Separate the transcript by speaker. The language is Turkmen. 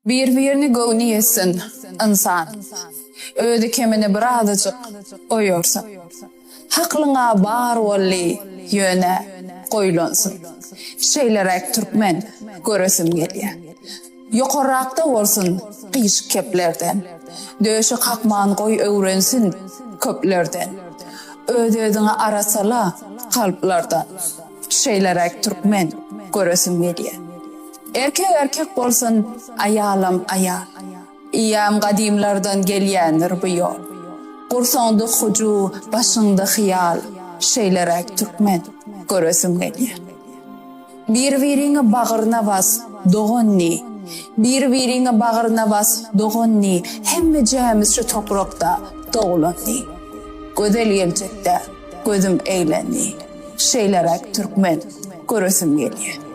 Speaker 1: Bir-birini gowni etsin insan. Özi kemini bir azyjyk oýarsa. Haklyňa bar bolly ýöne goýlansyn. Şeýlerek türkmen göresim gelýär. Ýokarrakda bolsun gyşyk keplerden. Döşü kakman goý öwrensin köplerden. Özi-özüňe arasala kalplardan. Şeýlerek türkmen göresim gelýär. Erkek bolsun ayalym ayal. İyam gadimlardan gelýändir bu ýol. Gursaňda huju, başyňda hyýal. Şeýlerek türkmen göresim gelýär. Bir-biriňe bagyryna bas, doganny. Bir-biriňe bagyryna bas, doganny. Hemme jämiz şu toprakda doglandy. Gözel geljekde gözüm eýlendy. Şeýlerek türkmen göresim gelýär.